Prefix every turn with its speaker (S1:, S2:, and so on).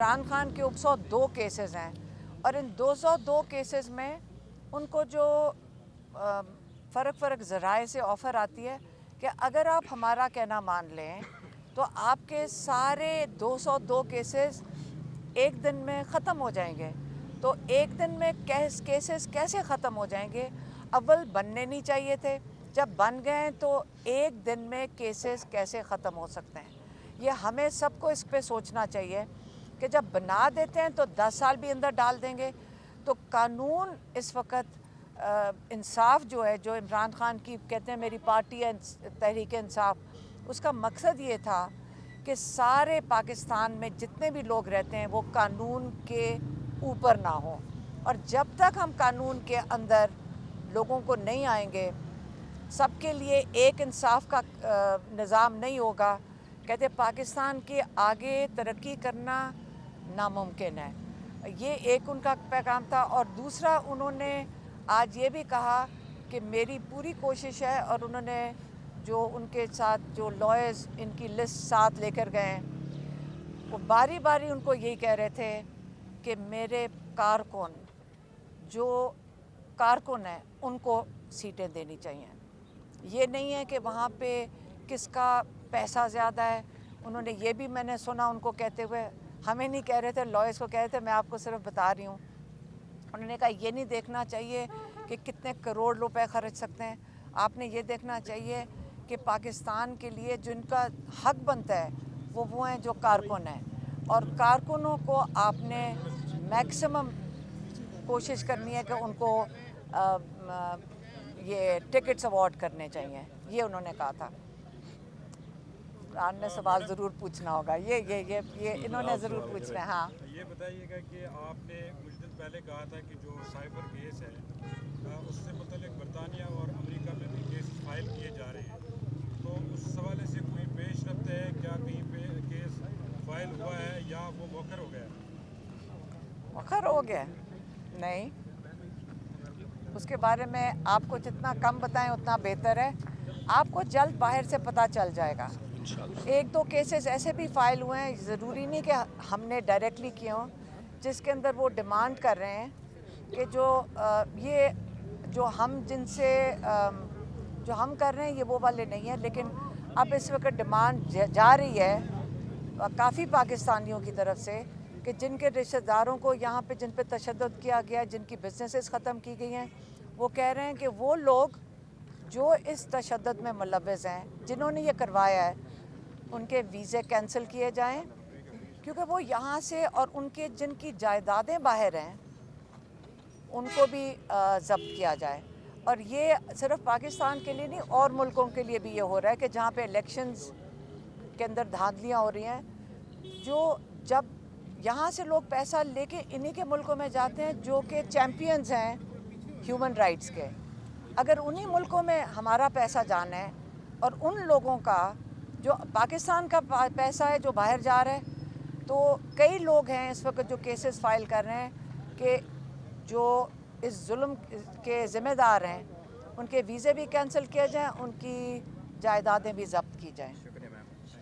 S1: इमरान खान के 102 केसेस हैं और इन 202 केसेस में उनको जो फ़र्क ज़राए से ऑफ़र आती है कि अगर आप हमारा कहना मान लें तो आपके सारे 202 केसेस एक दिन में ख़त्म हो जाएंगे। तो एक दिन में केसेस कैसे ख़त्म हो जाएंगे? अव्वल बनने नहीं चाहिए थे, जब बन गए तो एक दिन में केसेस कैसे ख़त्म हो सकते हैं? ये हमें सबको इस पे सोचना चाहिए कि जब बना देते हैं तो 10 साल भी अंदर डाल देंगे। तो कानून इस वक्त इंसाफ जो है, जो इमरान खान की कहते हैं मेरी पार्टी है तहरीक इंसाफ, उसका मकसद ये था कि सारे पाकिस्तान में जितने भी लोग रहते हैं वो कानून के ऊपर ना हो। और जब तक हम कानून के अंदर लोगों को नहीं आएंगे, सबके लिए एक इंसाफ का निज़ाम नहीं होगा, कहते पाकिस्तान के आगे तरक्की करना नामुमकिन है। ये एक उनका पैगाम था। और दूसरा, उन्होंने आज ये भी कहा कि मेरी पूरी कोशिश है, और उन्होंने जो उनके साथ जो लॉयर्स इनकी लिस्ट साथ लेकर गए, वो बारी बारी उनको यही कह रहे थे कि मेरे कारकुन जो कारकुन हैं उनको सीटें देनी चाहिए। ये नहीं है कि वहाँ पे किसका पैसा ज़्यादा है। उन्होंने ये भी मैंने सुना उनको कहते हुए, हमें नहीं कह रहे थे, लॉयर्स को कह रहे थे, मैं आपको सिर्फ बता रही हूँ। उन्होंने कहा ये नहीं देखना चाहिए कि कितने करोड़ रुपए खर्च सकते हैं, आपने ये देखना चाहिए कि पाकिस्तान के लिए जिनका हक बनता है वो हैं जो कारकुन हैं। और कारकुनों को आपने मैक्सिमम कोशिश करनी है कि उनको ये टिकट्स अवार्ड करने चाहिए, ये उन्होंने कहा था। ने सवाल ज़रूर पूछना होगा, ये इन्होंने ज़रूर पूछना है। हाँ,
S2: ये बताइएगा कि आपने कुछ दिन पहले कहा था कि जो साइबर केस है उससे मुतल्लिक बरतानिया और अमेरिका में भी केस फाइल किए जा रहे हैं, तो उस हवाले से कोई पेशरफ्त है क्या? कहीं पे केस फाइल हुआ है या वो मौखर हो गया?
S1: मौखर हो गया नहीं, उसके बारे में आपको जितना कम बताएं उतना बेहतर है। आपको जल्द बाहर से पता चल जाएगा। एक दो केसेस ऐसे भी फाइल हुए हैं, ज़रूरी नहीं कि हमने डायरेक्टली किए हों, जिसके अंदर वो डिमांड कर रहे हैं कि ये जो हम जिनसे जो हम कर रहे हैं ये वो वाले नहीं हैं। लेकिन अब इस वक्त डिमांड जा रही है काफ़ी पाकिस्तानियों की तरफ से कि जिनके रिश्तेदारों को यहाँ पे जिन पे तशद्दुद किया गया, जिनकी बिजनेसेस ख़त्म की गई हैं, वो कह रहे हैं कि वो लोग जो इस तशद्दुद में मुलव्वस हैं, जिन्होंने ये करवाया है, उनके वीज़े कैंसिल किए जाएं, क्योंकि वो यहाँ से, और उनके जिनकी जायदादें बाहर हैं उनको भी ज़ब्त किया जाए। और ये सिर्फ पाकिस्तान के लिए नहीं, और मुल्कों के लिए भी ये हो रहा है कि जहाँ पे इलेक्शंस के अंदर धांधलियाँ हो रही हैं, जो जब यहाँ से लोग पैसा लेके इन्हीं के मुल्कों में जाते हैं जो कि चैम्पियंस हैं ह्यूमन राइट्स के। अगर उन्हीं मुल्कों में हमारा पैसा जाना है और उन लोगों का जो पाकिस्तान का पैसा है जो बाहर जा रहा है, तो कई लोग हैं इस वक्त जो केसेस फाइल कर रहे हैं कि जो इस जुल्म के ज़िम्मेदार हैं, उनके वीज़े भी कैंसिल किए जाएं, उनकी जायदादें भी ज़ब्त की जाएं।